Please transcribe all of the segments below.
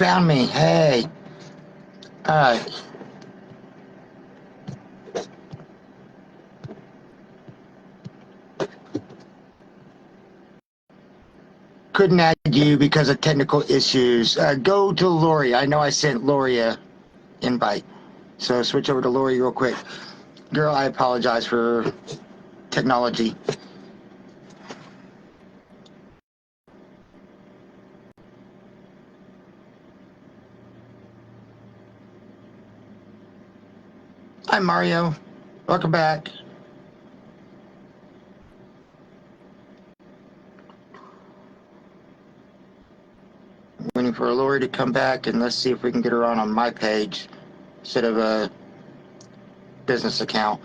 found me. Hey. Alright. Couldn't add you because of technical issues. Go to Lori. I know I sent Lori a invite. So switch over to Lori real quick. Girl, I apologize for technology. Hi, Mario. Welcome back. Waiting for Lori to come back, and let's see if we can get her on my page instead of a business account.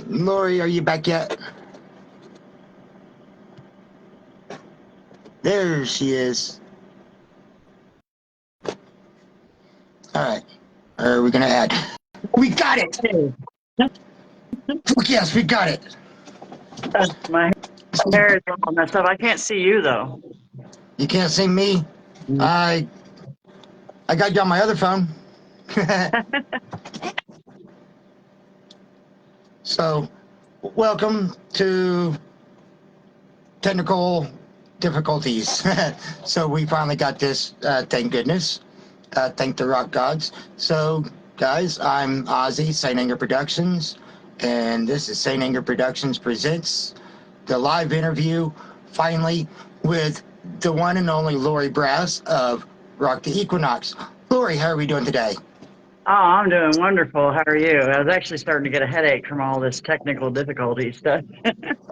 Lori, are you back yet? There she is. All right. Are we going to add? We got it! Yes, we got it. My hair is all messed up. I can't see you, though. You can't see me? I got you on my other phone. So, welcome to technical difficulties. So we finally got this, thank goodness. Thank the rock gods. So, guys, I'm Ozzy, St. Anger Productions, and this is St. Anger Productions presents the live interview, finally, with the one and only Lori Brass of Rock the Equinox. Lori, how are we doing today? Oh, I'm doing wonderful. How are you? I was actually starting to get a headache from all this technical difficulty stuff.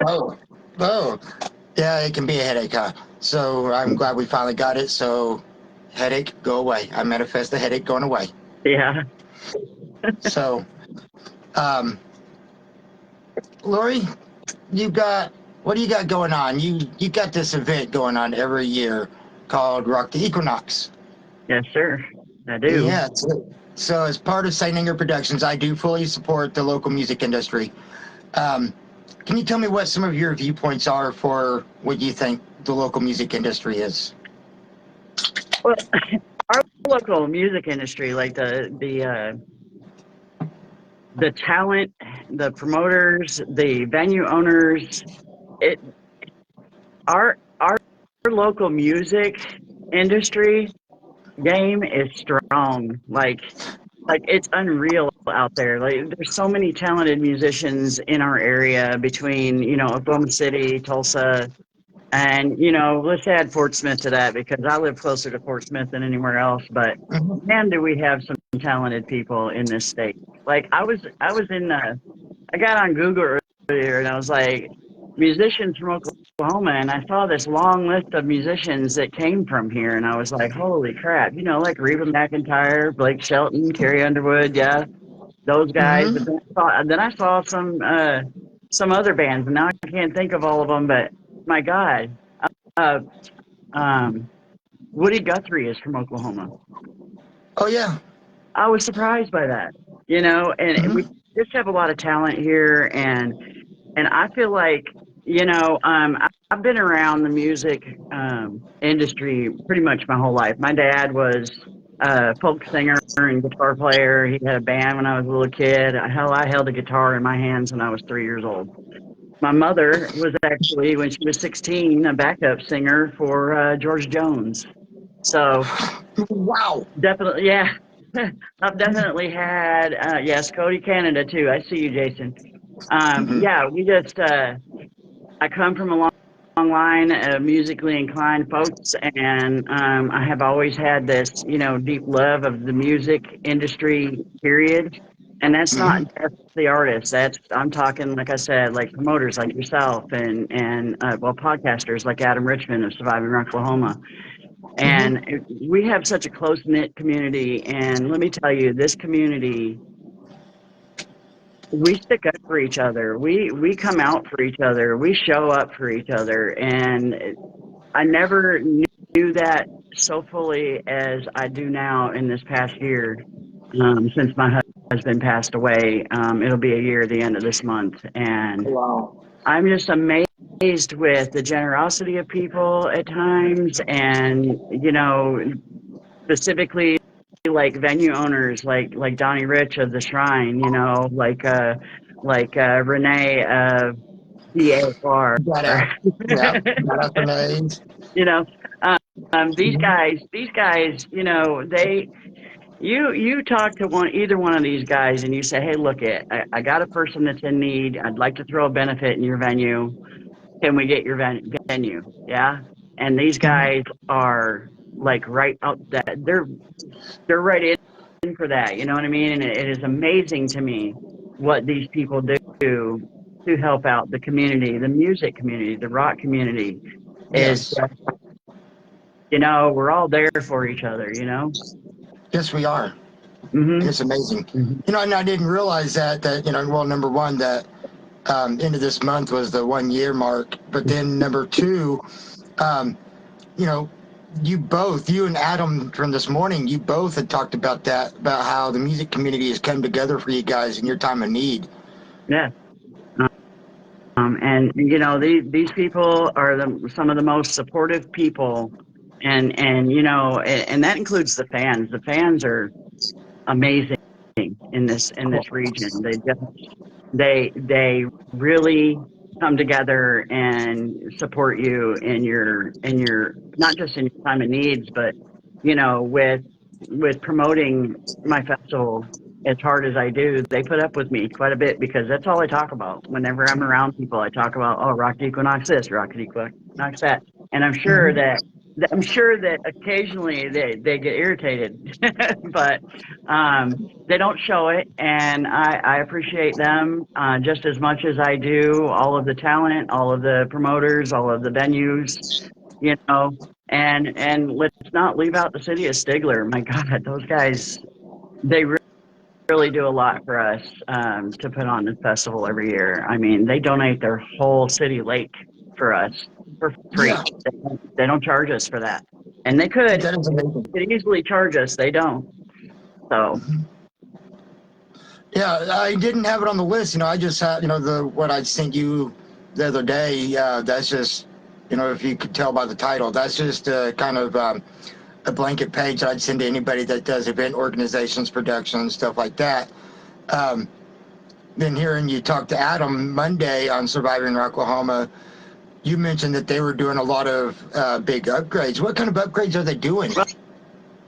Oh, yeah, it can be a headache, huh? So I'm glad we finally got it. So, headache, go away. I manifest the headache going away. Yeah. So, Lori, what do you got going on? You got this event going on every year called Rock the Equinox. Yes, sir. I do. Yeah. So as part of St. Anger Productions, I do fully support the local music industry. Can you tell me what some of your viewpoints are for what you think the local music industry is? Well, our local music industry, like the talent, the promoters, the venue owners, our local music industry game is strong. Like it's unreal out there. Like there's so many talented musicians in our area between, Oklahoma City, Tulsa, and, let's add Fort Smith to that because I live closer to Fort Smith than anywhere else. But man, do we have some talented people in this state. Like I got on Google earlier and I was like, musicians from Oklahoma, and I saw this long list of musicians that came from here, and I was like, holy crap, like Reba McEntire, Blake Shelton, Carrie Underwood, yeah, those guys. But then I saw some other bands, and now I can't think of all of them, but my God, uh, Woody Guthrie is from Oklahoma. Oh, yeah. I was surprised by that, and we just have a lot of talent here, and I feel like, I've been around the music industry pretty much my whole life. My dad was a folk singer and guitar player. He had a band when I was a little kid. Hell, I held a guitar in my hands when I was 3 years old. My mother was actually, when she was 16, a backup singer for George Jones. So, wow. Definitely, yeah. I've definitely had, yes, Cody Canada too. I see you, Jason. Yeah, I come from a long line of musically inclined folks, and I have always had this, deep love of the music industry, period. And that's not Hmm. just the artists. I'm talking, like I said, like promoters like yourself and well, podcasters like Adam Richmond of Surviving Oklahoma. Hmm. And we have such a close knit community. And let me tell you, this community, we stick up for each other. We come out for each other. We show up for each other. And I never knew that so fully as I do now in this past year, since my husband passed away. It'll be a year at the end of this month, and Wow. I'm just amazed with the generosity of people at times, and specifically like venue owners, like Donnie Rich of the Shrine, like Renee of DAR. Got out. Yeah. Got out the names. you know, these Hmm. guys, you talk to either one of these guys and you say, hey, look I got a person that's in need. I'd like to throw a benefit in your venue. Can we get your venue? Yeah. And these guys are like right out that they're right in for that. You know what I mean? And it is amazing to me what these people do to help out the community, the music community, the rock community is, Yes. we're all there for each other. Yes, we are. Hmm. It's amazing. Hmm. And I didn't realize that well, number one, that end of this month was the 1 year mark, but then number two, um, you know, you and Adam from this morning, you both had talked about that, about how the music community has come together for you guys in your time of need. Yeah. And these people are some of the most supportive people, and that includes the fans. The fans are amazing in this region. They really come together and support you in your not just in your time of needs, but with promoting my festival as hard as I do. They put up with me quite a bit because that's all I talk about. Whenever I'm around people, I talk about, oh, Rock the Equinox this, Rock the Equinox that, and Hmm. I'm sure that occasionally they get irritated, but they don't show it, and I appreciate them just as much as I do all of the talent, all of the promoters, all of the venues, you know. And let's not leave out the city of Stigler. My God, those guys, they really do a lot for us to put on this festival every year. I mean, they donate their whole city lake for us for free. Yeah, They don't charge us for that, and they could. that is They amazing. could easily charge us. They don't. So. Yeah, I didn't have it on the list. I just had, the what I sent you the other day. That's just, if you could tell by the title, that's just kind of a blanket page that I'd send to anybody that does event organizations, productions, stuff like that. Um, then hearing you talk to Adam Monday on Surviving Oklahoma, you mentioned that they were doing a lot of big upgrades. What kind of upgrades are they doing?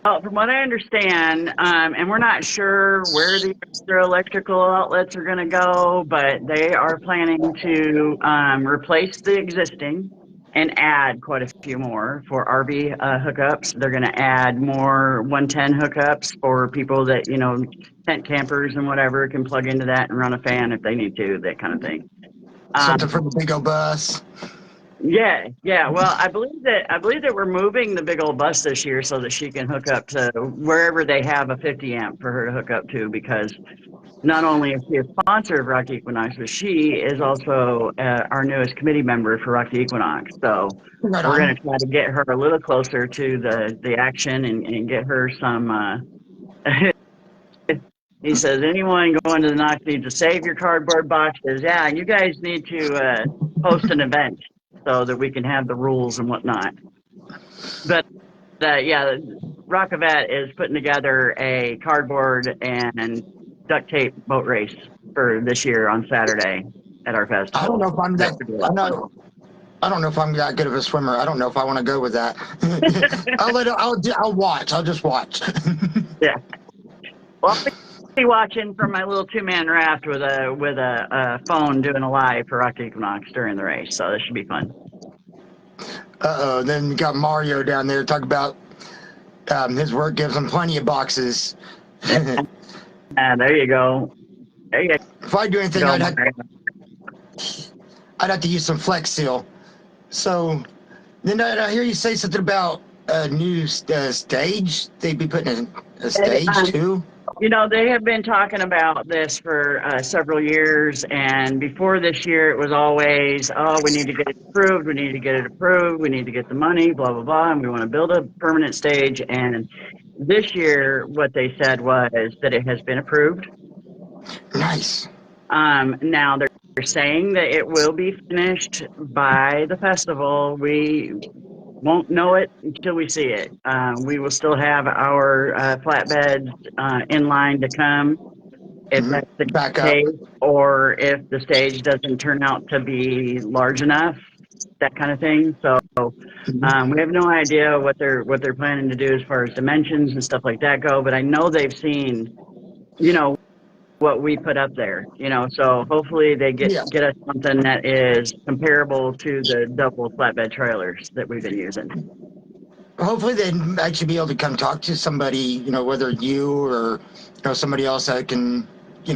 Well, from what I understand, and we're not sure where the extra electrical outlets are going to go, but they are planning to replace the existing and add quite a few more for RV hookups. They're going to add more 110 hookups for people that, tent campers and whatever can plug into that and run a fan if they need to, that kind of thing. Something Um, for the big old bus. yeah, yeah. Well, I believe that we're moving the big old bus this year so that she can hook up to wherever they have a 50 amp for her to hook up to. Because not only is she a sponsor of Rock the Equinox, but she is also our newest committee member for Rock the Equinox. So Right we're going on. to try to get her a little closer to the action and get her some. He says, anyone going to the Knox needs to save your cardboard boxes. Yeah, you guys need to host an event so that we can have the rules and whatnot. But yeah, Rockavat is putting together a cardboard and duct tape boat race for this year on Saturday at our I don't festival. know if I'm That that. should be a I lot of fun. know. I don't know if I'm that good of a swimmer. I don't know if I want to go with that. I'll let it, I'll watch. I'll just watch. Yeah. Well, I'll be watching from my little two-man raft with a phone doing a live for Rock Equinox during the race. So this should be fun. Uh-oh. Then you got Mario down there talk about his work gives him plenty of boxes. There you go. There you If I do anything, go, I'd have, Mario. I'd have to use some Flex Seal. So then I hear you say something about a new stage. They'd be putting in a stage too. They have been talking about this for several years, and before this year, it was always, oh, we need to get it approved, we need to get it approved, we need to get the money, blah, blah, blah, and we want to build a permanent stage. And this year, what they said was that it has been approved. Nice. Now they're saying that it will be finished by the festival. We won't know it until we see it. We will still have our flatbeds in line to come if that's the Back up. case, or if the stage doesn't turn out to be large enough, that kind of thing. So we have no idea what they're planning to do as far as dimensions and stuff like that go. But I know they've seen, what we put up there. So hopefully they get Yeah. us something that is comparable to the double flatbed trailers that we've been using. Hopefully they'd actually be able to come talk to somebody, whether you or somebody else that can,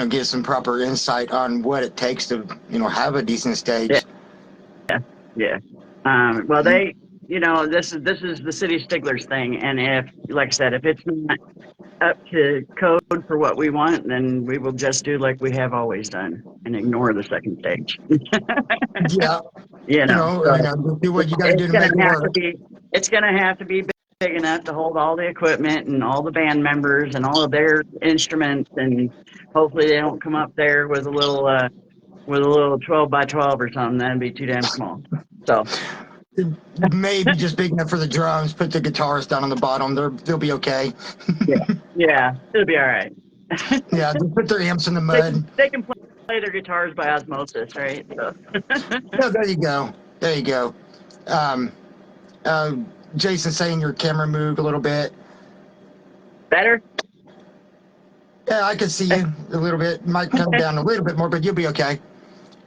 give some proper insight on what it takes to, have a decent stage. Yeah. Well, this is the city Stigler's thing, and if, like I said, if it's not up to code for what we want, then we will just do like we have always done and ignore the second stage. Yeah. So Do what you got to do it's to gonna make it have to work. be it's gonna have to be big enough to hold all the equipment and all the band members and all of their instruments, and hopefully they don't come up there with a little 12 by 12 or something. That'd be too damn small. So Maybe just big enough for the drums. Put the guitars down on the bottom. They'll be okay. yeah, it'll be all right. Yeah, just put their amps in the They mud. can, they can play their guitars by osmosis, right? So. No, there you go. There you go. Um, uh, Jason saying your camera moved a little bit. Better? Yeah, I can see you a little bit. Might come down a little bit more, but you'll be okay.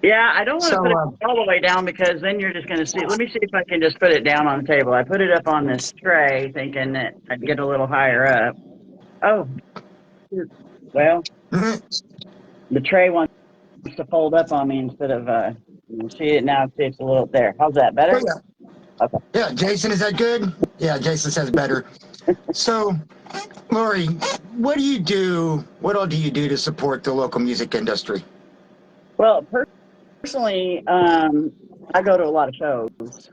Yeah, I don't want to So, put it all the way down because then you're just going to see. Let me see if I can just put it down on the table. I put it up on this tray thinking that I'd get a little higher up. Oh, well, the tray wants to fold up on me instead of, see it now. See, it's a little there. How's that? Better? yeah. Okay. Yeah, Jason, is that good? Yeah, Jason says better. So, Lori, what do you do? What all do you do to support the local music industry? Well, personally, I go to a lot of shows.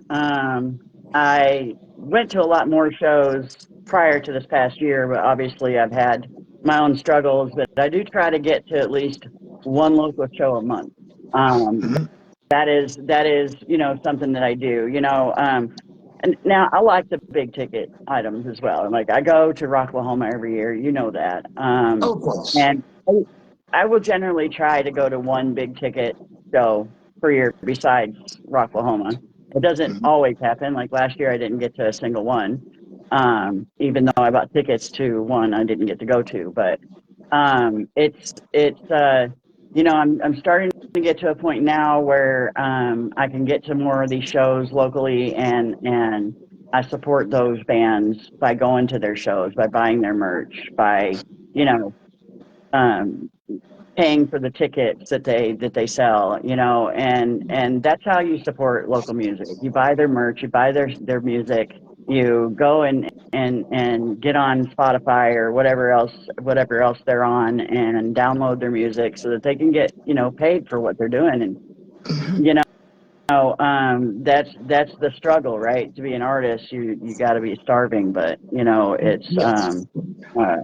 I went to a lot more shows prior to this past year, but obviously I've had my own struggles. But I do try to get to at least one local show a month. Mhm. That is something that I do. And now I like the big ticket items as well. Like I go to Rock Oklahoma every year. You know that. Oh, of course. And I will generally try to go to one big ticket show per year besides Rock Oklahoma. It doesn't Mhm. always happen. Like last year, I didn't get to a single one, even though I bought tickets to one I didn't get to go to. But I'm starting to get to a point now where I can get to more of these shows locally, and I support those bands by going to their shows, by buying their merch, by you know um, paying for the tickets that they sell, and that's how you support local music. You buy their merch, you buy their music, you go and get on Spotify or whatever else they're on, and download their music so that they can get paid for what they're doing. And you that's the struggle, right? To be an artist, you got to be starving, but it's Yes. uh,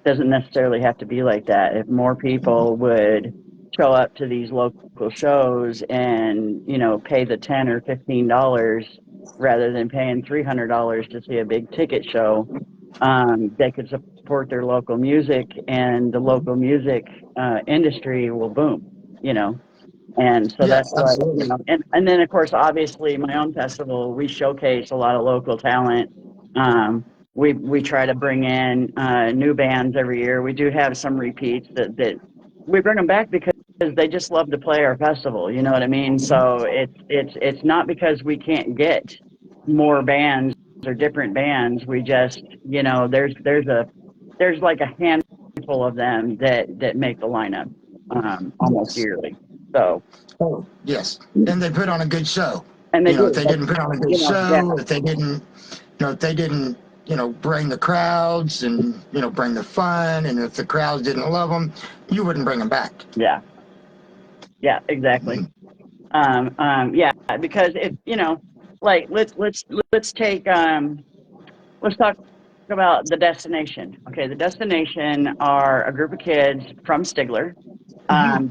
doesn't necessarily have to be like that. If more people would show up to these local shows and pay the $10 or $15 rather than paying $300 to see a big ticket show, they could support their local music, and the local music industry will boom. And so that's Yes, what, absolutely. and then of course, obviously my own festival, we showcase a lot of local talent. We try to bring in new bands every year. We do have some repeats that we bring them back because they just love to play our festival. You know what I mean? So it's not because we can't get more bands or different bands. We just, there's like a handful handful of them that make the lineup almost yearly. So, oh yes, and they put on a good show. and they If do, they didn't put on a good yeah, show, if they didn't, bring the crowds and bring the fun, and if the crowds didn't love them, you wouldn't bring them back. yeah, exactly. Yeah, because like let's take let's talk about the destination. Okay, the destination are a group of kids from Stigler.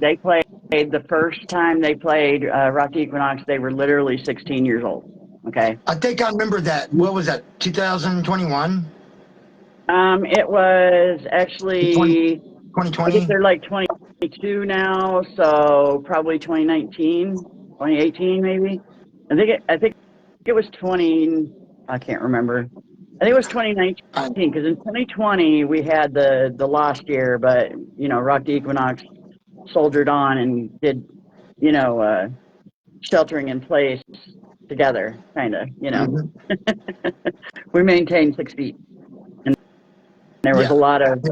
They played the first time they played Rock the Equinox. They were literally 16 years old. Okay. I think I remember that. What was that? 2021. It was actually, I think 2020. they're like 22 now, so probably 2019, 2018 maybe. I think it was 20. I can't remember. I think it was 2019 because in 2020 we had the lost year, but Rock the Equinox soldiered on and did sheltering in place together, kind of. We maintained 6 feet. There was Yeah. a lot of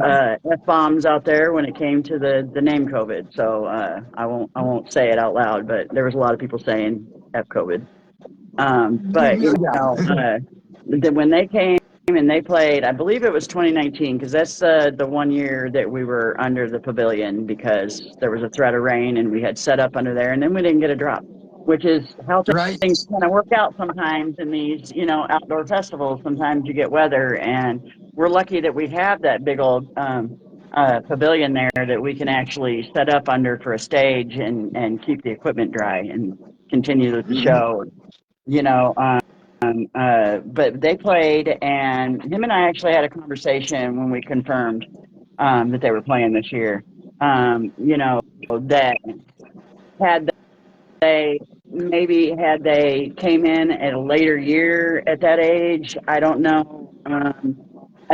F-bombs out there when it came to the name COVID. So I won't say it out loud, but there was a lot of people saying F COVID. But when they came and they played, I believe it was 2019 because that's the 1 year that we were under the pavilion because there was a threat of rain and we had set up under there and then we didn't get a drop, which is how things kind of work out sometimes in these outdoor festivals. Sometimes you get weather, and we're lucky that we have that big old pavilion there that we can actually set up under for a stage and keep the equipment dry and continue with the show. But they played, and him and I actually had a conversation when we confirmed that they were playing this year. That had had they came in at a later year at that age, I don't know. I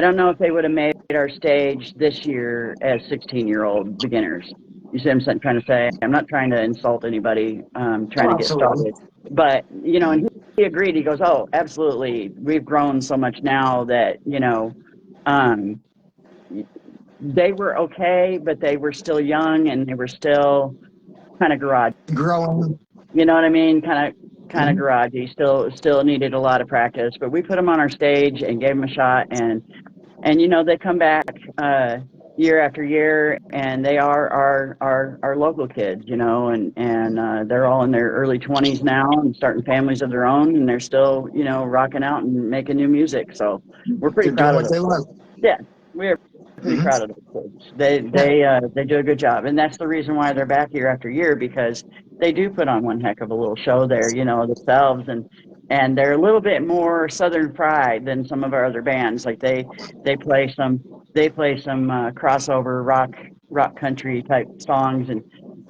don't know if they would have made our stage this year as 16-year-old beginners. You see what I'm trying to say? I'm not trying to insult anybody, trying to get started. But, and he agreed. He goes, oh, absolutely. We've grown so much now that, they were okay, but they were still young and they were still kind of garage. Growing. You know what I mean? Kind of garagey. Still needed a lot of practice, but we put them on our stage and gave them a shot, and they come back year after year, and they are our local kids, and they're all in their early 20s now and starting families of their own, and they're still rocking out and making new music. So we're pretty proud of them. Yeah, we're pretty proud of those kids. They do a good job, and that's the reason why they're back year after year, because they do put on one heck of a little show there, themselves, and they're a little bit more Southern pride than some of our other bands. Like they play some crossover rock country type songs,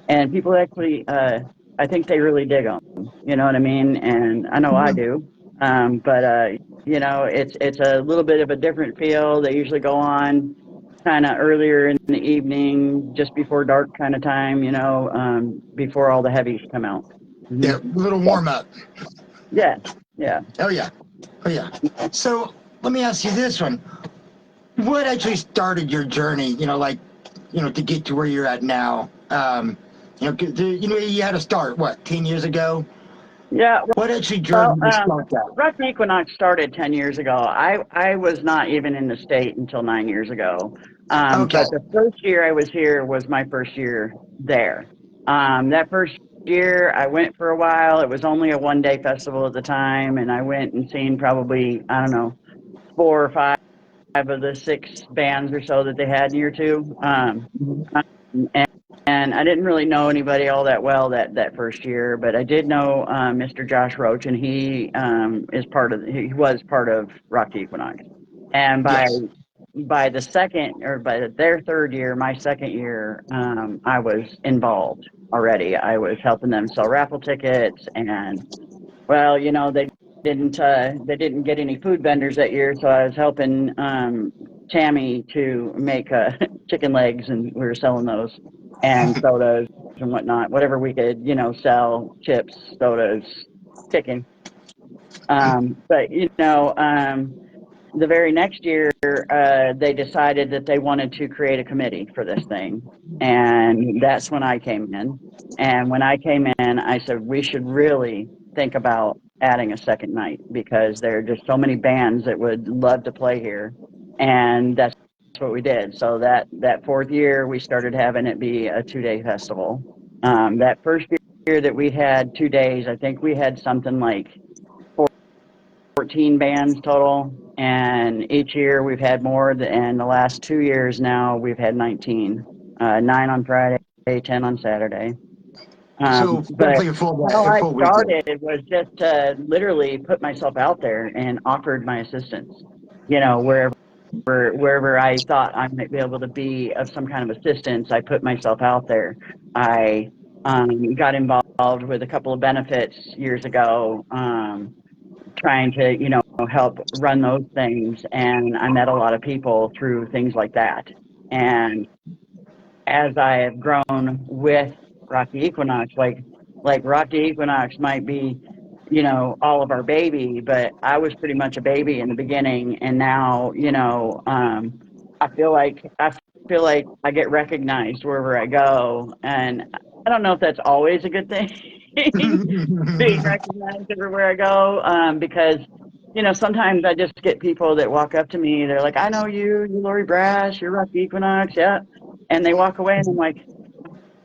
and people actually I think they really dig them. You know what I mean? And I know I do. But it's a little bit of a different feel. They usually go on kind of earlier in the evening, just before dark kind of time, before all the heavies come out. Yeah, a little warm up. Yeah. Oh yeah. So let me ask you this one: what actually started your journey? To get to where you're at now. You had to start 10 years ago. Yeah. What actually drove you to start that? Rock the Equinox started 10 years ago. I was not even in the state until 9 years ago. But the first year I was here was my first year there. That first year I went for a while. It was only a one-day festival at the time, and I went and seen probably, I don't know, 4 or 5 of the 6 bands or so that they had in year 2. And I didn't really know anybody all that well that first year, but I did know Mr. Josh Roach, and he was part of Rock the Equinox. And by the second, or by their third year, my second year, I was involved already. I was helping them sell raffle tickets, and they didn't get any food vendors that year, so I was helping Tammy to make chicken legs, and we were selling those, and sodas and whatnot, whatever we could, sell, chips, sodas, chicken. But the very next year, they decided that they wanted to create a committee for this thing. And that's when I came in. And when I came in, I said, we should really think about adding a second night because there are just so many bands that would love to play here. And that's what we did. So that fourth year, we started having it be a 2-day festival. That first year that we had 2 days, I think we had something like 14 bands total, and each year we've had more. And the last 2 years now we've had 19, 9 on Friday, 10 on Saturday. So But roughly a how I full weekend. started was just to literally put myself out there and offered my assistance. You know, wherever I thought I might be able to be of some kind of assistance, I put myself out there. I got involved with a couple of benefits years ago. Trying to, help run those things. And I met a lot of people through things like that. And as I have grown with Rock the Equinox, like Rock the Equinox might be, all of our baby, but I was pretty much a baby in the beginning. And now, I feel like I get recognized wherever I go. And I don't know if that's always a good thing. Being recognized everywhere I go, because sometimes I just get people that walk up to me. They're like, "I know you, you're Lori Brash, you're Rock the Equinox, yeah," and they walk away, and I'm like,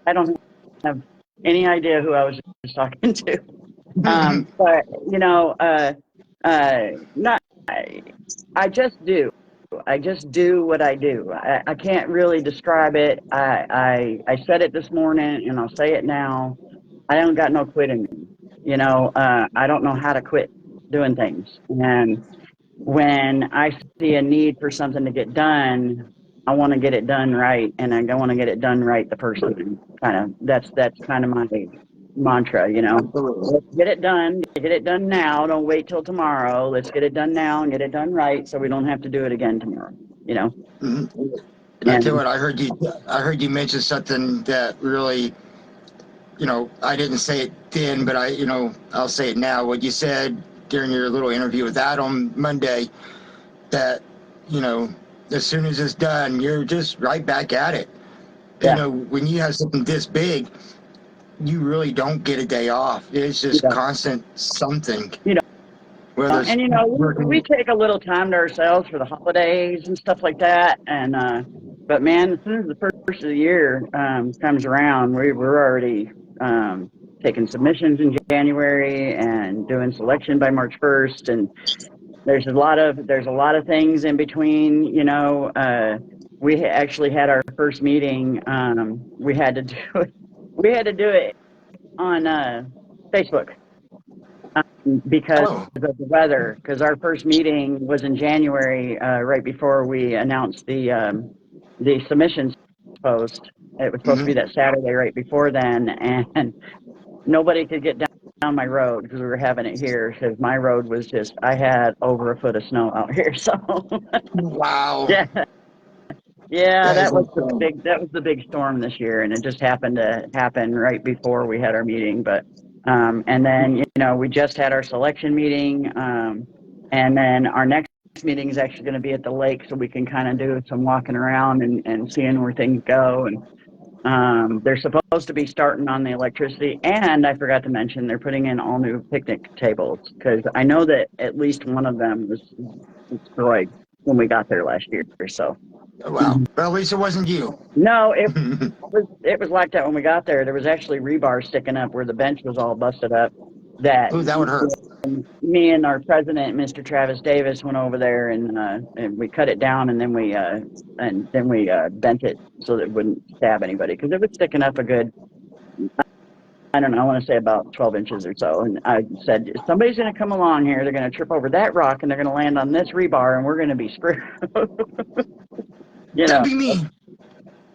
I don't have any idea who I was just talking to. But not. I just do. I just do what I do. I can't really describe it. I said it this morning, and I'll say it now. I don't got no quit in me. I don't know how to quit doing things. And when I see a need for something to get done, I want to get it done right, and I don't want to get it done right the first time. That's kind of my mantra. Let's get it done. Get it done now. Don't wait till tomorrow. Let's get it done now and get it done right, so we don't have to do it again tomorrow. And I tell you what, I heard you mention something that really, I didn't say it then, but I'll say it now. What you said during your little interview with Adam Monday, that, as soon as it's done, you're just right back at it. Yeah. When you have something this big, you really don't get a day off. It's just constant something. Whether it's And we take a little time to ourselves for the holidays and stuff like that. And but man, as soon as the first of the year comes around, we're already taking submissions in January and doing selection by March 1st. And there's a lot of things in between. We actually had our first meeting. We had to do it on Facebook. Because of the weather, because our first meeting was in January, right before we announced the submissions post. It was supposed to be that Saturday right before then, and nobody could get down my road because we were having it here, because my road was I had over a foot of snow out here. So wow. Yeah, that was the big storm this year, and it just happened to happen right before we had our meeting. But and then we just had our selection meeting, and then our next meeting is actually going to be at the lake, so we can kind of do some walking around and seeing where things go. And they're supposed to be starting on the electricity, and I forgot to mention they're putting in all new picnic tables, because I know that at least one of them was destroyed when we got there last year. So. Wow. Well, at least it wasn't you. No, it was like that when we got there. There was actually rebar sticking up where the bench was all busted up. That would hurt. Me and our president, Mr. Travis Davis, went over there and we cut it down, and then we bent it so that it wouldn't stab anybody, because it was sticking up a good, I don't know, I want to say about 12 inches or so. And I said, if somebody's going to come along here, they're going to trip over that rock and they're going to land on this rebar, and we're going to be screwed. That'd be me.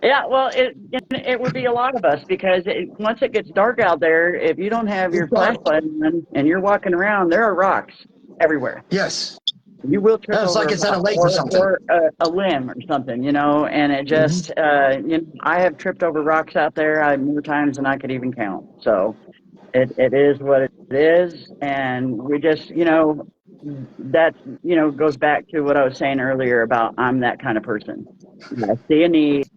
Yeah, well, it would be a lot of us, because once it gets dark out there, if you don't have your flashlight on and you're walking around, there are rocks everywhere. Yes. You will trip It's over like it's at a lake or something, or a limb or something, and it just, I have tripped over rocks out there more times than I could even count. So it is what it is, and we just, that, goes back to what I was saying earlier about I'm that kind of person. I see a need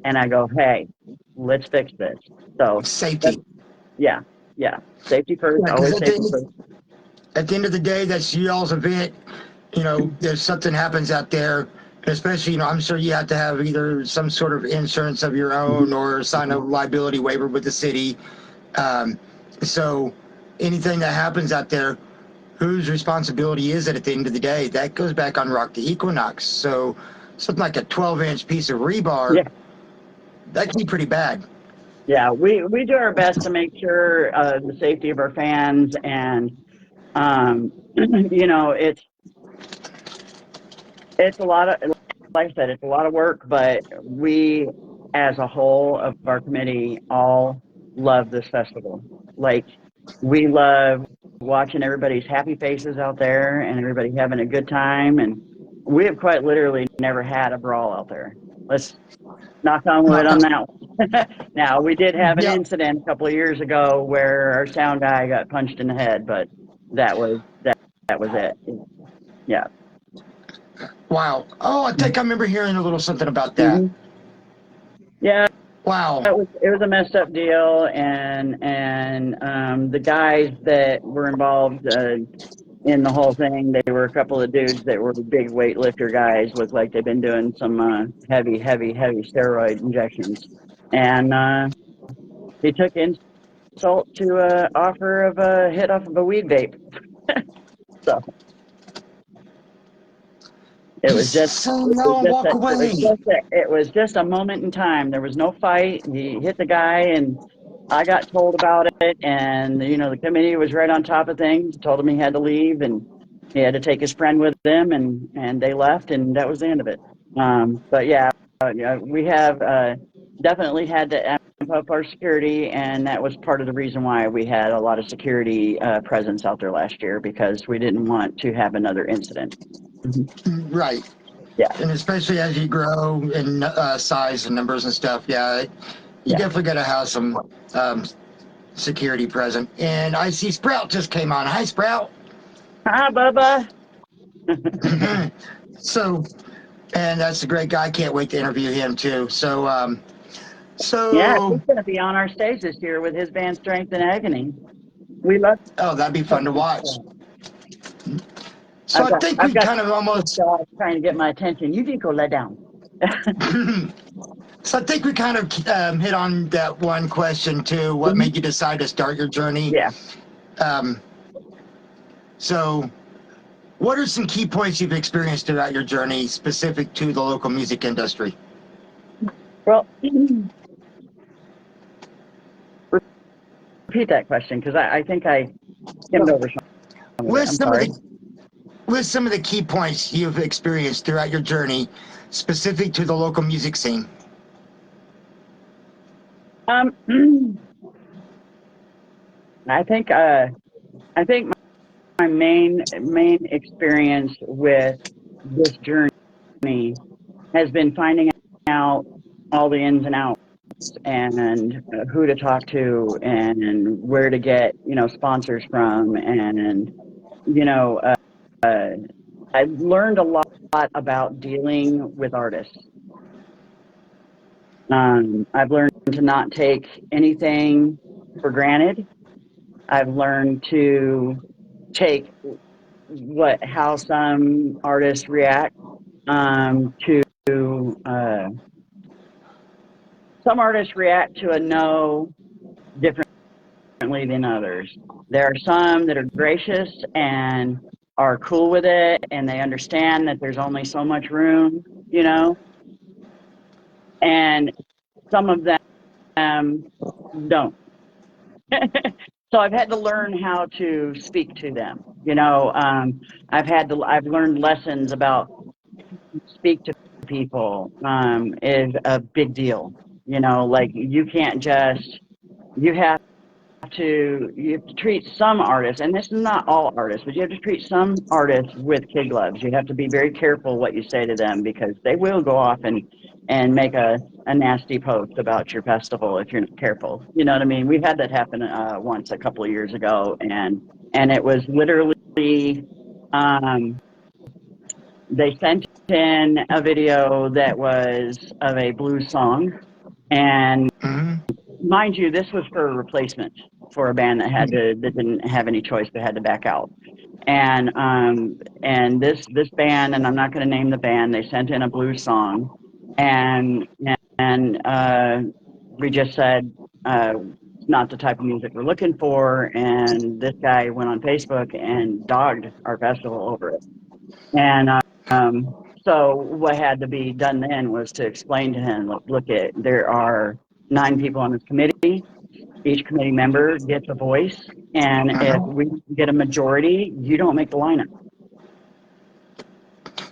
and I go, hey, let's fix this. So Safety. that's, yeah, yeah. Safety first, Yeah, because always safety first. at the end of the day, that's y'all's event. If something happens out there, especially, I'm sure you have to have either some sort of insurance of your own or sign a liability waiver with the city. So anything that happens out there, whose responsibility is it at the end of the day? That goes back on Rock the Equinox. So something like a 12-inch piece of rebar, Yeah. that can be pretty bad. Yeah, we do our best to make sure the safety of our fans, and it's a lot of, like I said, it's a lot of work, but we, as a whole of our committee, all love this festival. Like, we love watching everybody's happy faces out there and everybody having a good time, and we have quite literally never had a brawl out there. Let's knock on wood Knock on on, that one. Now, we did have an yeah. incident a couple of years ago where our sound guy got punched in the head, but that was that was it. Yeah. Wow. Oh, I think I remember hearing a little something about that. Hmm. Yeah, Wow. it was a messed up deal, and the guys that were involved in the whole thing, they were a couple of dudes that were big weightlifter guys. Looked like they've been doing some heavy steroid injections, and he took insult to offer of a hit off of a weed vape. So it was Just just say no and walk away. it was just a moment in time. There was no fight. He hit the guy, and I got told about it, and the committee was right on top of things. Told him he had to leave, and he had to take his friend with him, and they left, and that was the end of it. But yeah, we have definitely had to amp up our security, and that was part of the reason why we had a lot of security presence out there last year, because we didn't want to have another incident. Right. Yeah, And especially as you grow in size and numbers and stuff, yeah, you yeah. definitely got to have some um, security present. And I see Sprout just came on. Hi, Sprout. Hi, Bubba. So, and that's a great guy. Can't wait to interview him too. So, Yeah, so, he's going to be on our stage this year with his band Strength and Agony. We love. oh, that'd be fun to watch. So I've I got think I've we got kind of almost, dogs trying to get my attention. You can go let down. so I think we kind of hit on that one question too. What Mhm. made you decide to start your journey? Yeah. Um, so, what are some key points you've experienced throughout your journey specific to the local music industry? Well, repeat that question, because I think I skimmed over some of it. List I'm some of sorry. the list some of the key points you've experienced throughout your journey specific to the local music scene. Um, I think my main experience with this journey has been finding out all the ins and outs, and who to talk to, and where to get sponsors from, and you know I've learned a lot about dealing with artists. I've learned to not take anything for granted. I've learned to take how some artists react to some artists react to a no differently than others. There are some that are gracious and are cool with it, and they understand that there's only so much room, and some of them don't. So I've had to learn how to speak to them. I've learned lessons about speak to people is a big deal. Like, you can't just, you have you have to treat some artists, and this is not all artists, but you have to treat some artists with kid gloves. You have to be very careful what you say to them, because they will go off and make a nasty post about your festival if you're not careful. You know what I mean? We had that happen once a couple of years ago, and it was literally Um, they sent in a video that was of a blues song, and Mm-hmm. mind you, this was for a replacement for a band that didn't have any choice but had to back out. And this band, and I'm not going to name the band, they sent in a blues song, and and we just said it's not the type of music we're looking for. And this guy went on Facebook and dogged our festival over it. And so what had to be done then was to explain to him, look at there are 9 people on this committee. Each committee member gets a voice, and if Uh-huh. we get a majority, you don't make the lineup.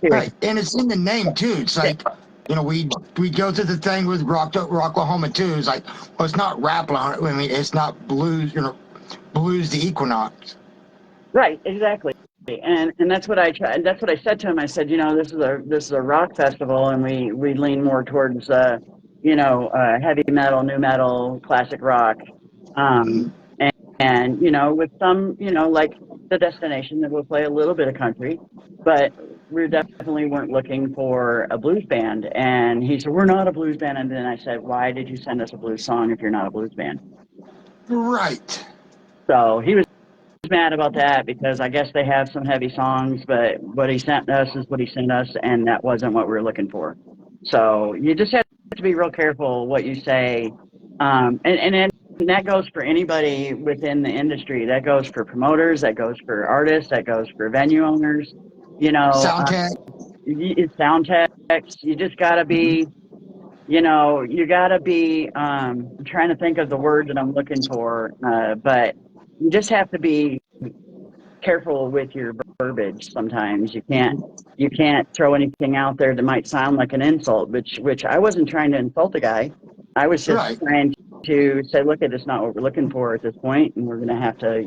Period. Right, and it's in the name too. It's like, we go through the thing with Rock Oklahoma too. It's like, well, it's not rap. I mean, it's not blues. Blues the Equinox. Right, exactly. And that's what I tried. That's what I said to him. I said, this is a rock festival, and we lean more towards heavy metal, new metal, classic rock, um, and with some like the destination that will play a little bit of country, but we definitely weren't looking for a blues band. And he said, we're not a blues band. And then I said, why did you send us a blues song if you're not a blues band? Right. So he was mad about that because I guess they have some heavy songs, but what he sent us is what he sent us, and that wasn't what we were looking for. So you just have to be real careful what you say, and that goes for anybody within the industry. That goes for promoters. That goes for artists. That goes for venue owners. Sound tech. It's sound techs. You just gotta be. You gotta be. I'm trying to think of the word that I'm looking for, but you just have to be careful with your verbiage. Sometimes you can't throw anything out there that might sound like an insult, which I wasn't trying to insult the guy. I was just Right. trying to say, look, it's not what we're looking for at this point, and we're going to have to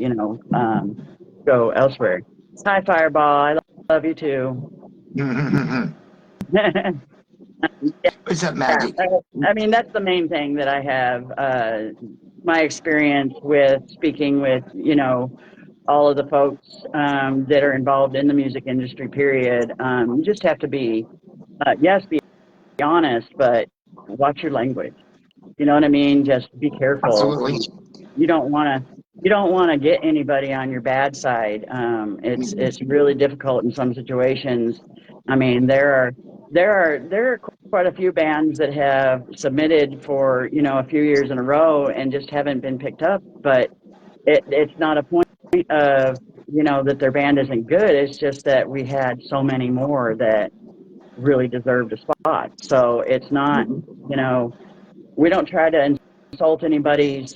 go elsewhere. Hi, Fireball. I love you too. Yeah, What's that magic? I mean, that's the main thing that I have. My experience with speaking with all of the folks that are involved in the music industry, period. You just have to be, yes, be honest, but watch your language. You know what I mean? Just be careful. Absolutely. You don't want to. You don't want to get anybody on your bad side. It's really difficult in some situations. I mean, there are quite a few bands that have submitted for a few years in a row and just haven't been picked up. But it's not a point of that their band isn't good. It's just that we had so many more that really deserved a spot. So it's not we don't try to insult anybody's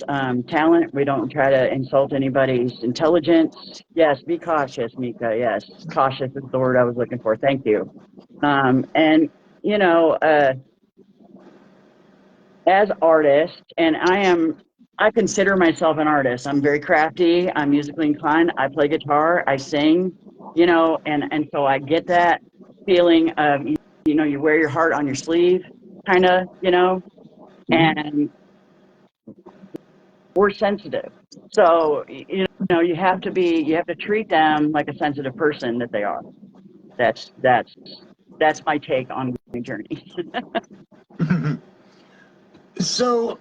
talent. We don't try to insult anybody's intelligence. Yes, be cautious, Mika. Yes, cautious is the word I was looking for. Thank you. And you know uh, as artists, and I consider myself an artist. I'm very crafty. I'm musically inclined. I play guitar. I sing. And so I get that feeling of you wear your heart on your sleeve, kind of. And we're sensitive. So you have to treat them like a sensitive person that they are. That's my take on my journey. So,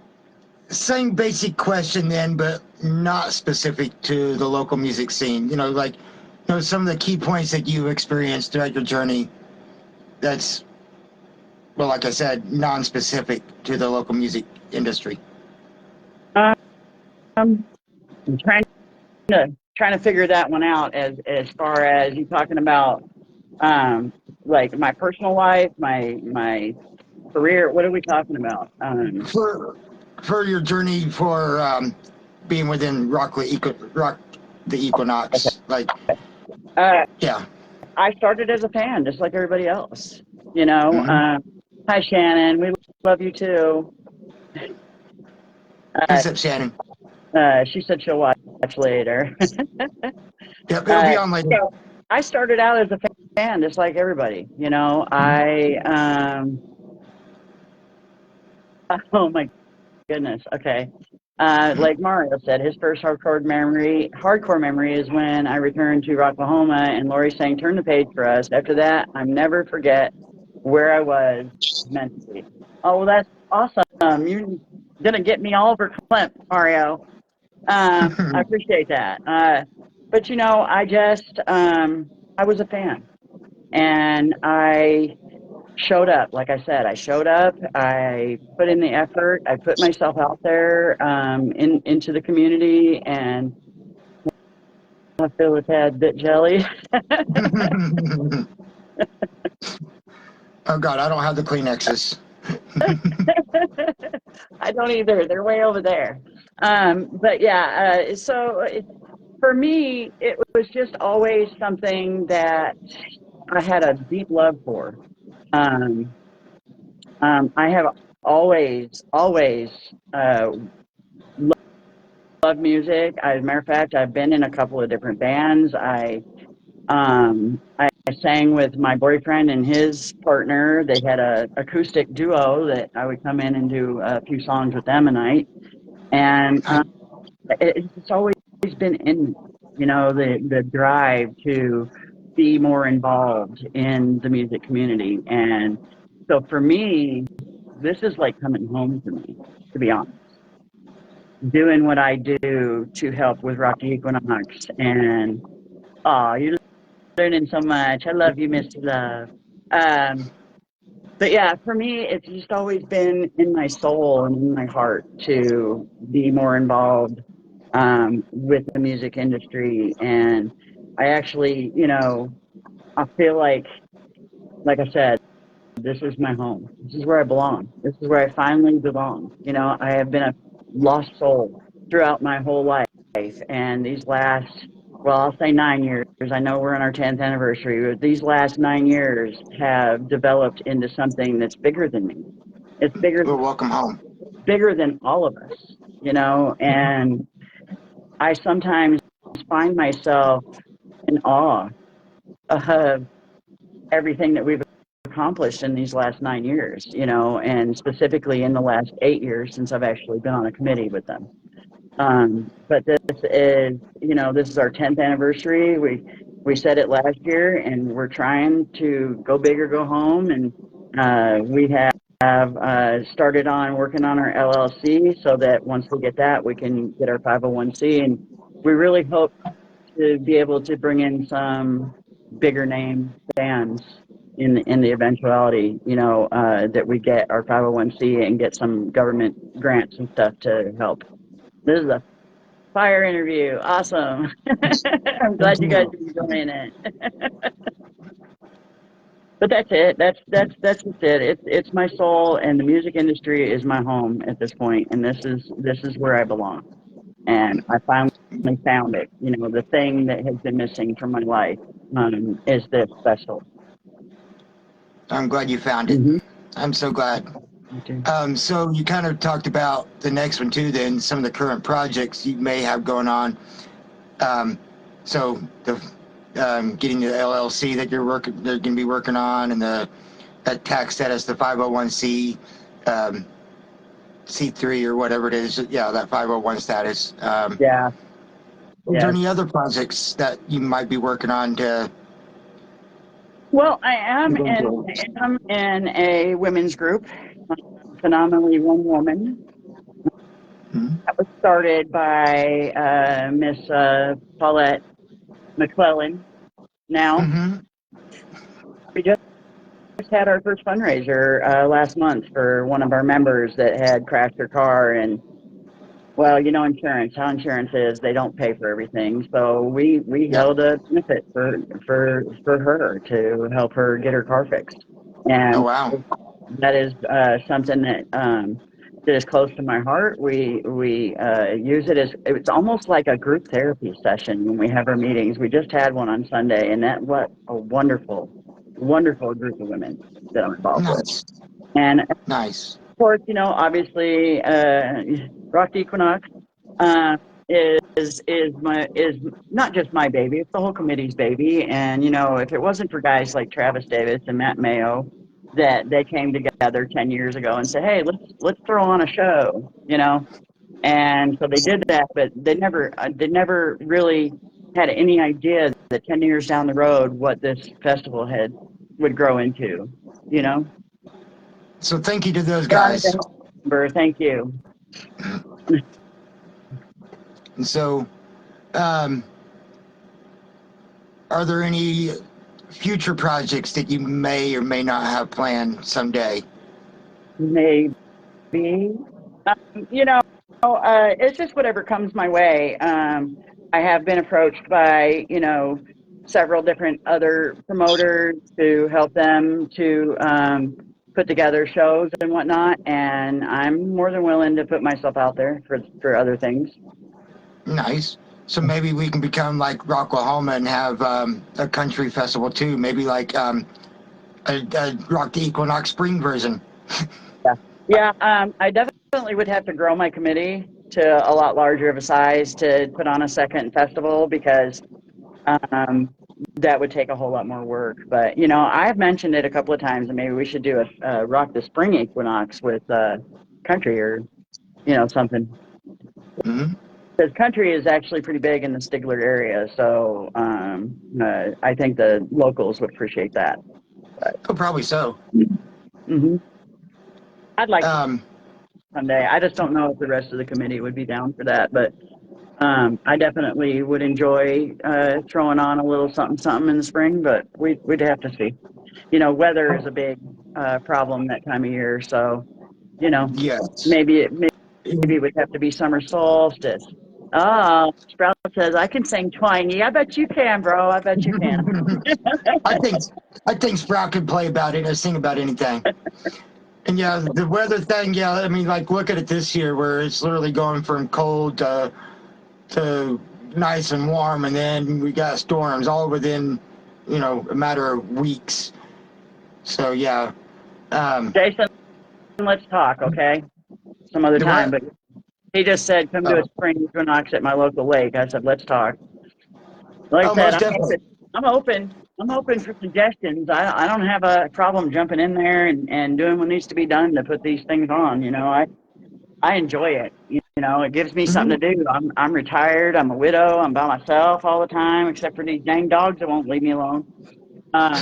same basic question then, but not specific to the local music scene. Some of the key points that you experienced throughout your journey. That's, well, like I said, non-specific to the local music industry. um, I'm trying to figure that one out as far as you talking about like my personal life, my career. What are we talking about? For your journey for being within Rock the Okay. Equinox, like, Uh, yeah. I started as a fan, just like everybody else. You know. Hmm. Hi, Shannon. We love you too. Uh, What's up, Shannon? she said she'll watch later. Yep, it'll be uh, on later. so I started out as a fan, just like everybody. Oh my goodness. Okay. Like Mario said, his first hardcore memory is when I returned to Rock, Oklahoma, and Lori sang "Turn the Page" for us. After that, I never forget where I was mentally. Oh, well, that's awesome! You're gonna get me all over Clint, Mario. I appreciate that. But I just I was a fan, and I showed up. Like I said, I showed up. I put in the effort. I put myself out there into the community, and I feel a tad bit jelly. Oh God, I don't have the Kleenexes. I don't either. They're way over there. But yeah, for me, it was just always something that I had a deep love for. Um, I have always loved music. As a matter of fact, I've been in a couple of different bands. I sang with my boyfriend and his partner. They had a acoustic duo that I would come in and do a few songs with them a night. And it's always been in me, the drive to be more involved in the music community. And so for me, this is like coming home to me, to be honest. Doing what I do to help with Rock the Equinox. And oh, you're learning so much. I love you, Mr. Love. Um, but yeah, for me, it's just always been in my soul and in my heart to be more involved with the music industry. And I actually, I feel like I said, this is my home. This is where I belong. This is where I finally belong. I have been a lost soul throughout my whole life. And these last, well, I'll say 9 years. I know we're in our 10th anniversary, but these last 9 years have developed into something that's bigger than me. It's Well, welcome home. bigger than all of us, and I sometimes find myself in awe of everything that we've accomplished in these last 9 years, and specifically in the last 8 years since I've actually been on a committee with them. But this is our 10th anniversary. We said it last year, and we're trying to go big or go home. And we have started on working on our LLC so that once we get that, we can get our 501c. And we really hope to be able to bring in some bigger name bands in the eventuality, that we get our 501c and get some government grants and stuff to help. This is a fire interview. Awesome. I'm glad you guys are enjoying it. But that's it. That's just it. It's my soul, and the music industry is my home at this point, and this is where I belong. And I finally found it. The thing that has been missing from my life is this special. I'm glad you found it. Mm-hmm. I'm so glad. Okay. So you kind of talked about the next one too, then some of the current projects you may have going on. So the getting the LLC that they're going to be working on, and the that tax status, the 501c, C3 or whatever it is. Yeah, that 501 status. Yeah. Is there any other projects that you might be working on to? Well, I am in a women's group, Phenomenally One Woman. Hmm? That was started by Miss Paulette McClellan. Now, Mm-hmm. we just had our first fundraiser last month for one of our members that had crashed her car. And, well, insurance, how insurance is, they don't pay for everything. So we Yep. held a benefit for her to help her get her car fixed. Oh And wow. that is something that is close to my heart. We use it as, it's almost like a group therapy session when we have our meetings. We just had one on Sunday, and what a wonderful group of women that I'm involved with. Nice. And of Nice. course, obviously, Rock the Equinox is not just my baby; it's the whole committee's baby. And if it wasn't for guys like Travis Davis and Matt Mayo, that they came together 10 years ago and said, "Hey, let's throw on a show," And so they did that, but they never really had any idea that 10 years down the road what this festival would grow into, you know? So thank you to those Yeah, guys. thank you. And so, are there any future projects that you may or may not have planned someday? Maybe. You know, it's just whatever comes my way. I have been approached by, several different other promoters to help them to put together shows and whatnot, and I'm more than willing to put myself out there for other things. Nice. So maybe we can become like Rock Oklahoma and have a country festival too. Maybe like a Rock the Equinox spring version. Yeah, I definitely would have to grow my committee to a lot larger of a size to put on a second festival because um, that would take a whole lot more work. But I've mentioned it a couple of times, and maybe we should do a Rock the Spring Equinox with country or something. Mm-hmm. Because country is actually pretty big in the Stigler area, so I think the locals would appreciate that. Oh, probably so. Mm-hmm. I'd like Um, someday. I just don't know if the rest of the committee would be down for that, but I definitely would enjoy throwing on a little something in the spring, but we'd have to see. Weather is a big problem that time of year, so yes. maybe it would have to be summer solstice. Oh, Sprout says I can sing twiney. I bet you can, bro. I bet you can. I think I think Sprout could play about it or sing about anything. And yeah, the weather thing, yeah, I mean, like look at it this year where it's literally going from cold to nice and warm, and then we got storms all within, a matter of weeks. So yeah. Jason, let's talk, okay? Some other The time. what? But he just said, come to a spring equinox at my local lake. I said, let's talk. Like I Oh, said, most definitely. I'm open. I'm open for suggestions. I don't have a problem jumping in there and doing what needs to be done to put these things on. I enjoy it. It gives me something to do. I'm retired. I'm a widow. I'm by myself all the time, except for these dang dogs that won't leave me alone. Um,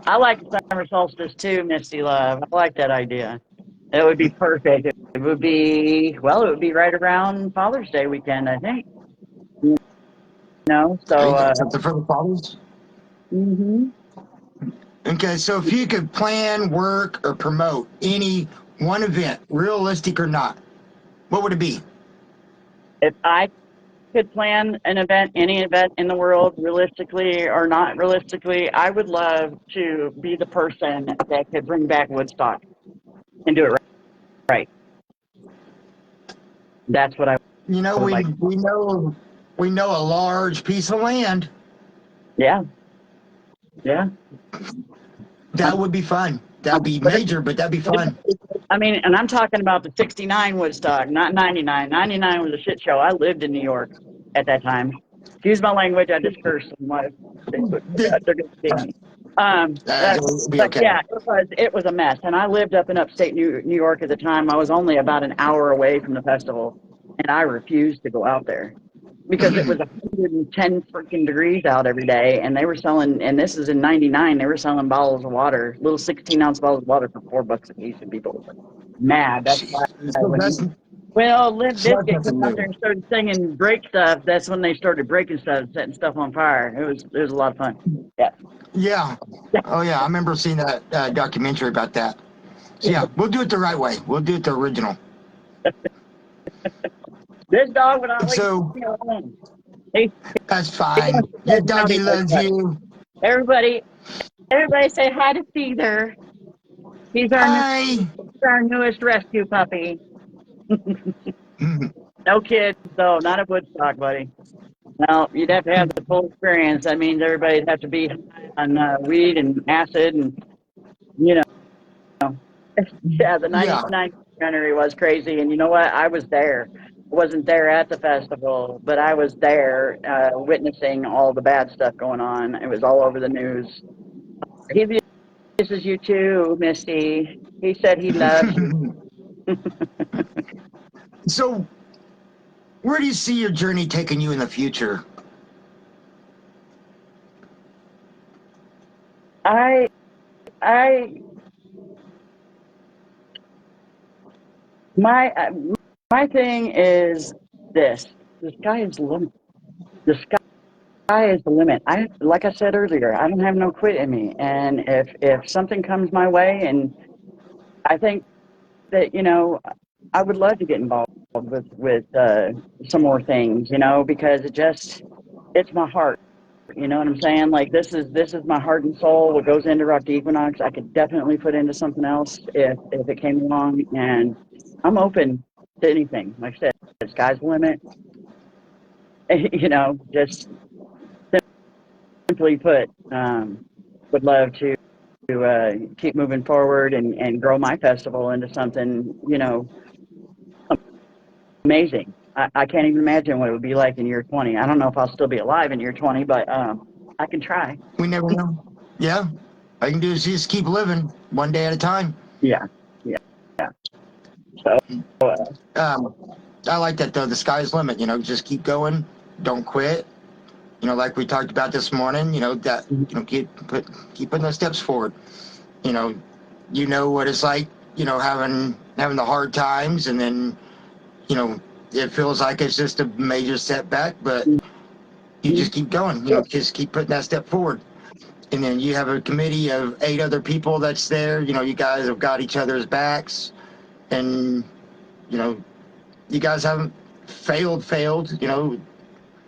I like the summer solstice too, Misty Love. I like that idea. It would be perfect. It would be right around Father's Day weekend, I think. Oh, you So got something for the fathers? hmm Okay, so if you could plan, work, or promote any one event, realistic or not, what would it be? if I could plan an event, any event in the world, realistically or not realistically, I would love to be the person that could bring back Woodstock and do it right. That's what I You know, would we like. we know we know a large piece of land. Yeah, yeah. That would be fun. That'd be major, but that'd be fun. I mean, and I'm talking about the 69 Woodstock, not 99. 99 was a shit show. I lived in New York at that time. Excuse my language, I just cursed on my Facebook. They're going to see me. It'll be But okay. yeah, it was a mess. And I lived up in upstate New York at the time. I was only about an hour away from the festival, and I refused to go out there because it was 110 freaking degrees out every day, and they were selling. And this is in '99. They were selling bottles of water, little 16-ounce bottles of water for $4 a piece, and people were mad. That's why Jeez. So when Limp so that's Bizkit nothing came out new. there and started singing break stuff, that's when they started breaking stuff, setting stuff on fire. It was a lot of fun. Yeah. Yeah. Oh yeah, I remember seeing that documentary about that. So yeah, we'll do it the right way. We'll do it the original. This dog would not leave So me alone. He that's fine. wants to Your play behind me doggy like loves that. you. Everybody, say hi to Caesar. He's Hi. our newest rescue puppy. No kids, though, not at Woodstock, buddy. No, you'd have to have the full experience. That means everybody'd have to be on weed and acid and, you know. Yeah, the Yeah. 99 documentary was crazy. And you know what? I was there. I wasn't there at the festival, but I was there witnessing all the bad stuff going on. It was all over the news. He misses you too, Misty. He said he loves you. So, where do you see your journey taking you in the future? I my my thing is this: the sky is the limit. The sky is the limit. Like I said earlier, I don't have no quit in me, and if something comes my way, and I think that I would love to get involved with some more things, because it's my heart. You know what I'm saying? Like this is my heart and soul. What goes into Rock the Equinox, I could definitely put into something else if it came along, and I'm open to anything. Like I said, the sky's the limit. Just simply put, would love to keep moving forward and grow my festival into something amazing. I can't even imagine what it would be like in year 20. I don't know if I'll still be alive in year 20, but I can try. We never know. Yeah, all you can do is just keep living one day at a time. Yeah, yeah, yeah. So, Um, I like that though. The sky's the limit. Just keep going. Don't quit. Like we talked about this morning. That keep putting those steps forward. You know, what it's like. Having the hard times, and then it feels like it's just a major setback, but you just keep going. Just keep putting that step forward. And then you have a committee of 8 other people that's there. You guys have got each other's backs, and you know, you guys haven't failed. no.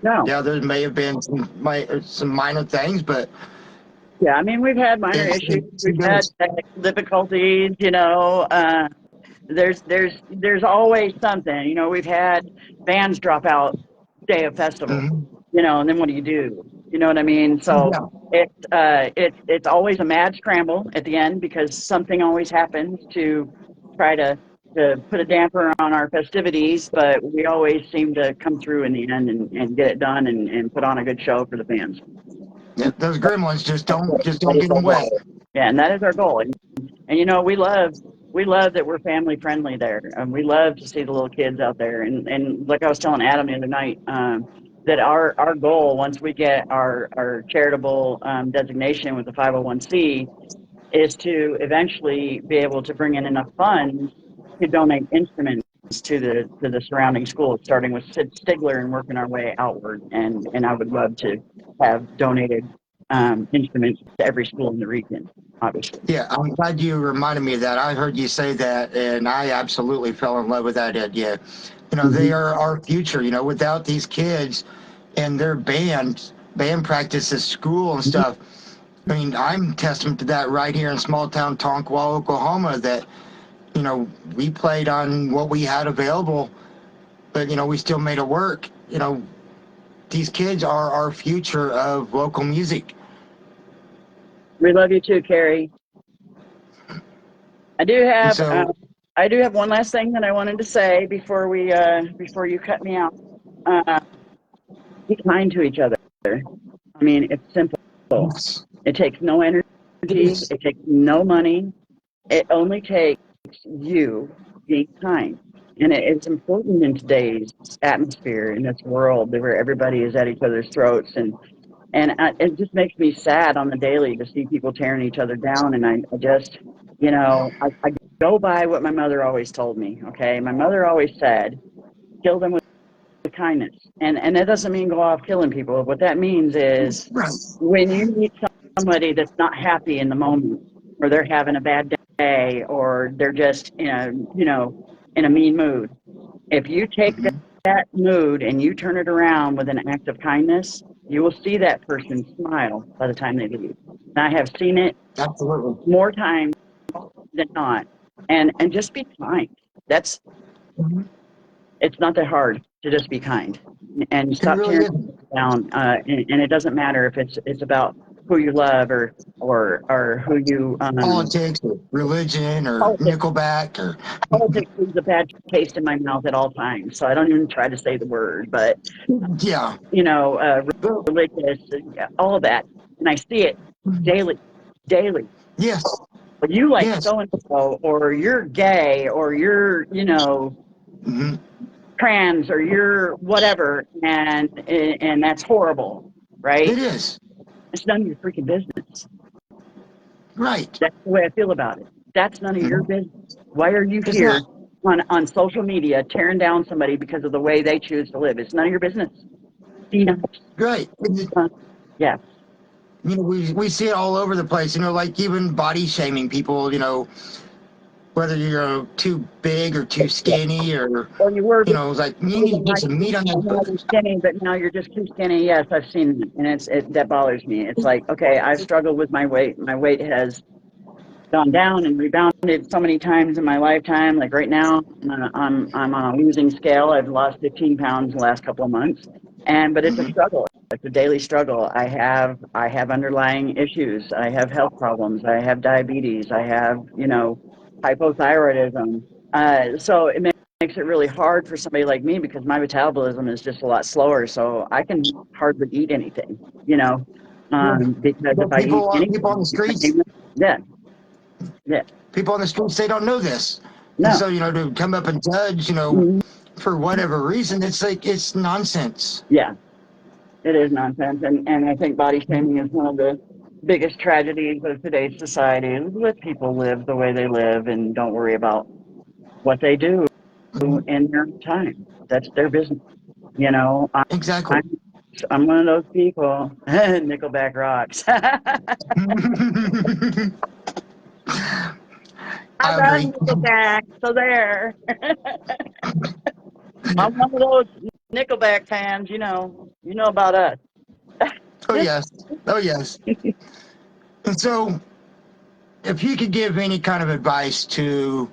Yeah, there may have been some minor things, but Yeah, I mean, we've had minor issues. We've had technical difficulties, there's always something. We've had bands drop out day of festival, Mhm. and then what do you do? You know what I mean? So Yeah. it's always a mad scramble at the end because something always happens to try to put a damper on our festivities, but we always seem to come through in the end and get it done and put on a good show for the fans. Yeah, those gremlins just don't That is get in our the way. goal. Yeah, and that is our goal. And we love that we're family friendly there. We love to see the little kids out there. And like I was telling Adam the other night, that our goal once we get our charitable designation with the 501c is to eventually be able to bring in enough funds to donate instruments to the surrounding schools, starting with Stigler and working our way outward. And I would love to have donated instruments to every school in the region, obviously. Yeah, I'm glad you reminded me of that. I heard you say that, and I absolutely fell in love with that idea. They Mm-hmm. are our future. Without these kids and their band practice school and stuff. I mean, I'm testament to that right here in small town Tonkwall, Oklahoma. That we played on what we had available, but we still made it work. These kids are our future of local music. We love you too, Carrie. I do And have so, I do have one last thing that I wanted to say before you cut me out. Uh, be kind to each other. I mean, it's simple. yes, It takes no energy. yes, It takes no money. It only takes you being kind. And it's important in today's atmosphere in this world where everybody is at each other's throats, and it just makes me sad on the daily to see people tearing each other down. And I just, I go by what my mother always told me. Okay, my mother always said, "Kill them with kindness," and that doesn't mean go off killing people. What that means is right. when you meet somebody that's not happy in the moment, or they're having a bad day, or they're just in a mean mood. If you take Mhm. that mood and you turn it around with an act of kindness, you will see that person smile by the time they leave. And I have seen it Absolutely. more times than not. And just be kind. That's Mhm. It's not that hard to just be kind and It stop really tearing is. down. And it doesn't matter if it's about who you love or who you Politics or religion or politics. Nickelback or Politics leaves a bad taste in my mouth at all times, so I don't even try to say the word. But yeah. you know, uh, The- religious, all of that, and I see it daily, daily. yes. you like Yes. so and so, or you're gay, or you're, Hmm. trans, or you're whatever, and that's horrible, It right? is. It's none of your freaking business. Right. That's the way I feel about it. That's none of your Mhm. business. Why are you It's not. here on social media tearing down somebody because of the way they choose to live? It's none of your business. Be nice. Right. Yeah. We see it all over the place, like even body shaming people, whether you're too big or too skinny or, Or you were it's like, you need to get like, some meat on that now bone. you're skinny, but now you're just too skinny. Yes, I've seen it, and that bothers me. It's like, okay, I've struggled with my weight. My weight has gone down and rebounded so many times in my lifetime. Like right now, I'm on a losing scale. I've lost 15 pounds in the last couple of months, but it's a Hmm. struggle. It's a daily struggle. I have underlying issues. I have health problems. I have diabetes. I have hypothyroidism. So it makes it really hard for somebody like me because my metabolism is just a lot slower. So I can hardly eat anything. Because if But I eat people on the anything, streets, yeah, yeah. people on the streets, they don't know this. And No. so, to come up and judge, Mhm. for whatever reason, it's like, it's nonsense. Yeah, it is nonsense. And I think body shaming is one of the biggest tragedies of today's society. Is let people live the way they live and don't worry about what they do in their time. That's their business. You know, I, Exactly. I'm, I'm one of those people. Nickelback rocks. I I love agree. Nickelback. So there. I'm one of those Nickelback fans, You know about us. Oh, yes. Oh, yes. And so, if you could give any kind of advice to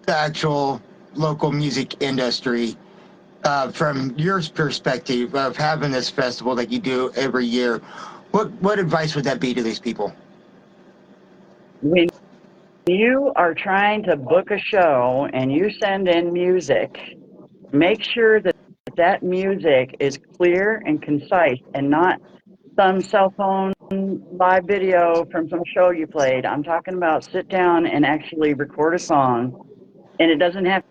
the actual local music industry, from your perspective of having this festival that you do every year, what advice would that be to these people? When you are trying to book a show and you send in music, make sure that that music is clear and concise and not some cell phone live video from some show you played. I'm talking about sit down and actually record a song, and it doesn't have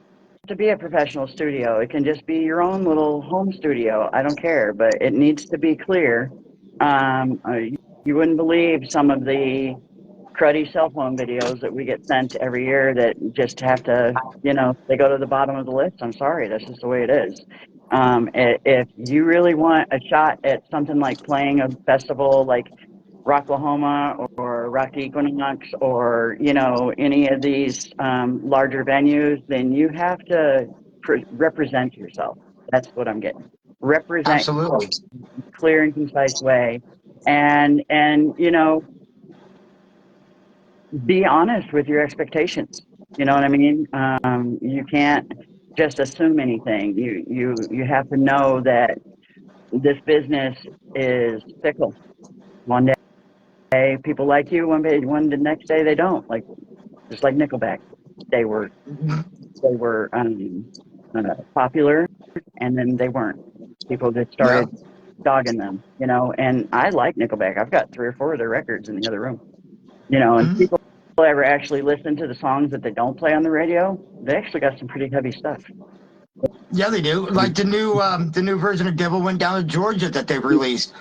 to be a professional studio. It can just be your own little home studio. I don't care, but it needs to be clear. You wouldn't believe some of the cruddy cell phone videos that we get sent every year that just have to, they go to the bottom of the list. I'm sorry, that's just the way it is. If you really want a shot at something like playing a festival like Rock Oklahoma or Rock the Equinox or any of these larger venues, then you have to represent yourself. That's what I'm getting. Represent yourself Absolutely. in a clear and concise way, and be honest with your expectations. You know what I mean? You can't just assume anything. You have to know that this business is fickle. One day people like you, one the next day they don't. Like just like Nickelback, they were they were popular, and then they weren't. People just Yeah. started dogging them. And I like Nickelback. I've got 3 or 4 of their records in the other room. And Mhm. people ever actually listen to the songs that they don't play on the radio, they actually got some pretty heavy stuff. Yeah, they do. Like the new version of "Devil Went Down to Georgia" that they've released.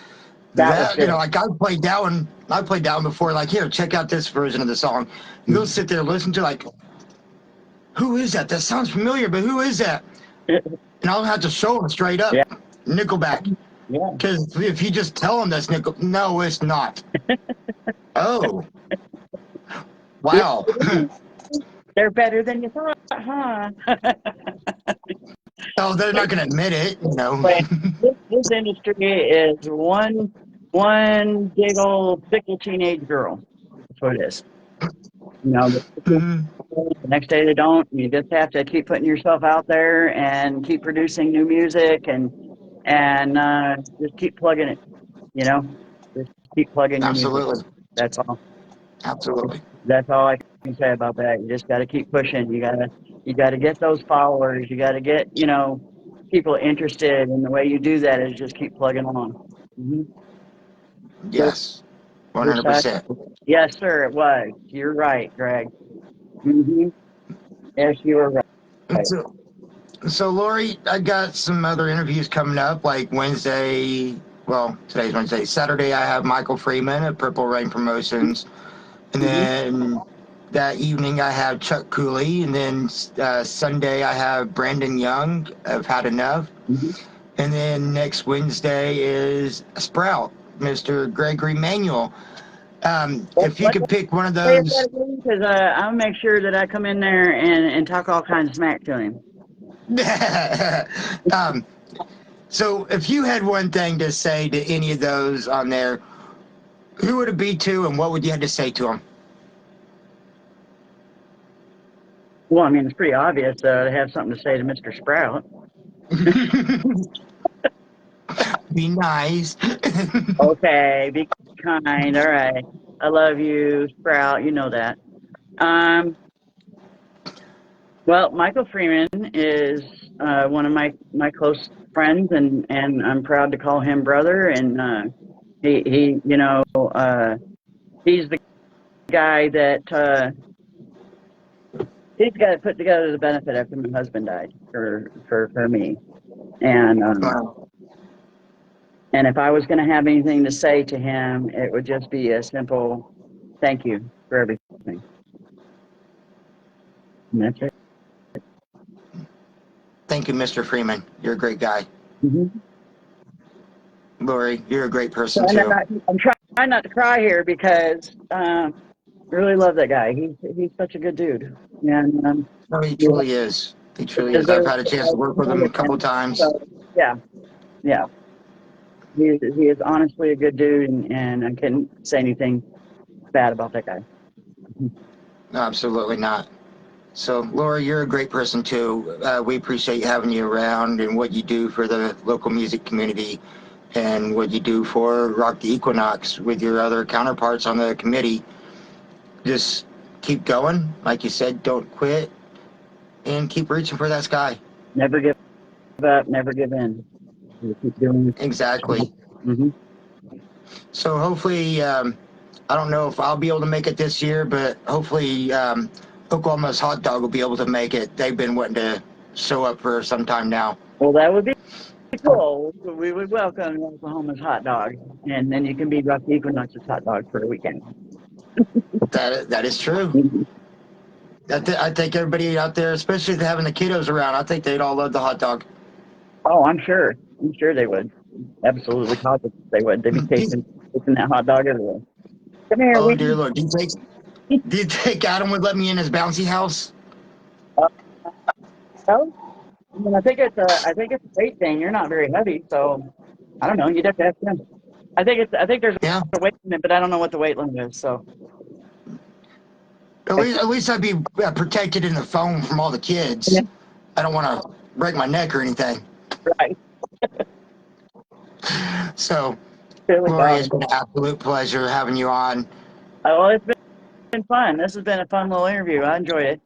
That was That good. like I played that one. I played that one before. Like, here, check out this version of the song. And they'll sit there and listen to like, who is that? That sounds familiar, but who is that? And I'll have to show them straight up, Yeah, Nickelback. yeah. Because if you just tell them that's Nickel, no, it's not. Oh, wow. They're better than you thought, huh? Oh, they're not going to admit it. But this industry is one big old fickle teenage girl. That's what it is. Mhm. The next day they don't. You just have to keep putting yourself out there and keep producing new music and just keep plugging it. You know, just keep plugging your music. Absolutely. That's all. Absolutely. That's all I can say about that. You just got to keep pushing. You got to get those followers. You got to get people interested. And the way you do that is just keep plugging on. Mm-hmm. Yes. 100%. Yes, sir, it was. You're right, Greg. Mm-hmm. Yes, you were right. So, Lori, I got some other interviews coming up, like Wednesday. Well, today's Wednesday. Saturday, I have Michael Freeman at Purple Rain Promotions. And Mm-hmm. then that evening, I have Chuck Cooley. And then Sunday, I have Brandon Young of Had Enough. Mm-hmm. And then next Wednesday is Sprout, Mr. Gregory Manuel. If you could pick one of those. Because I'll make sure that I come in there and talk all kinds of smack to him. So if you had one thing to say to any of those on there, who would it be to, and what would you have to say to them? Well, I mean, it's pretty obvious to have something to say to Mr. Sprout. Be nice. Okay, be kind. All right. I love you, Sprout. You know that. Well, Michael Freeman is one of my close friends, and I'm proud to call him brother. And he he's the guy that he's got it put together the benefit after my husband died for me. And and if I was going to have anything to say to him, it would just be a simple thank you for everything. And that's it. Thank you, Mr. Freeman. You're a great guy. Mm-hmm. Lori, you're a great person, So, too. I'm trying not to cry here because I really love that guy. He's such a good dude. And No, he truly is. He truly is. I've had a chance to work with him a couple of times. So, yeah. He is honestly a good dude, and I couldn't say anything bad about that guy. No, absolutely not. So, Laura, you're a great person, too. We appreciate having you around and what you do for the local music community and what you do for Rock the Equinox with your other counterparts on the committee. Just keep going. Like you said, don't quit and keep reaching for that sky. Never give up, never give in. You keep doing it. Exactly. Mm-hmm. So hopefully, I don't know if I'll be able to make it this year, but hopefully Oklahoma's Hot Dog will be able to make it. They've been wanting to show up for some time now. Well, that would be cool. We would welcome Oklahoma's Hot Dog, and then you can be Rock the Equinox's Hot Dog for a weekend. That is true. I think everybody out there, especially if they're having the kiddos around, I think they'd all love the hot dog. Oh, I'm sure. I'm sure they would. Absolutely positive they would. They'd be tasting that hot dog everywhere. Come here. Oh, dear Lord. Do you think Adam would let me in his bouncy house? No? I mean, I think it's a weight thing. You're not very heavy, so I don't know. You'd have to ask him. I think there's a weight limit, but I don't know what the weight limit is. So at least I'd be protected in the phone from all the kids. Yeah. I don't want to break my neck or anything. Right. So, Lori, it's been an absolute pleasure having you on. Well, it's been fun. This has been a fun little interview. I enjoyed it.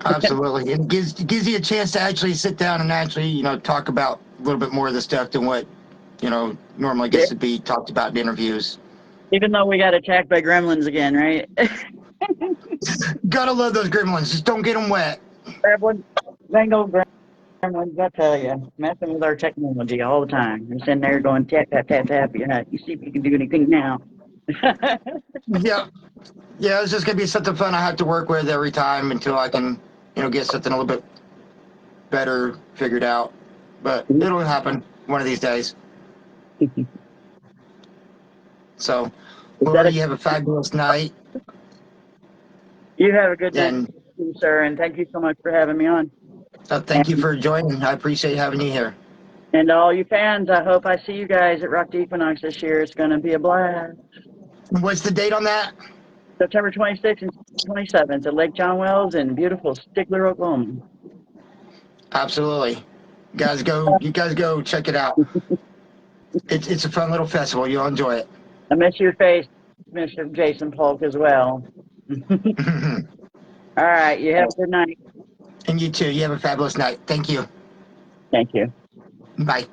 Absolutely. It gives you a chance to actually sit down and actually, talk about a little bit more of the stuff than what, normally gets to be talked about in interviews. Even though we got attacked by gremlins again, right? Gotta love those gremlins. Just don't get them wet. Mango gremlins, I tell you, messing with our technology all the time. You're sitting there going tap, tap, tap, tap. You see if you can do anything now. Yeah, it's just gonna be something fun I have to work with every time until I can, get something a little bit better figured out. But it'll happen one of these days. So, Laura, you have a fabulous night. You have a good day, sir, and thank you so much for having me on. Thank you for joining. I appreciate having you here. And all you fans, I hope I see you guys at Rock the Equinox this year. It's going to be a blast. What's the date on that? September 26th and 27th at Lake John Wells in beautiful Stigler, Oklahoma. Absolutely. You guys go check it out. It's a fun little festival. You'll enjoy it. I miss your face, Mr. Jason Polk, as well. All right. You have a good night. And you too. You have a fabulous night. Thank you. Thank you. Bye.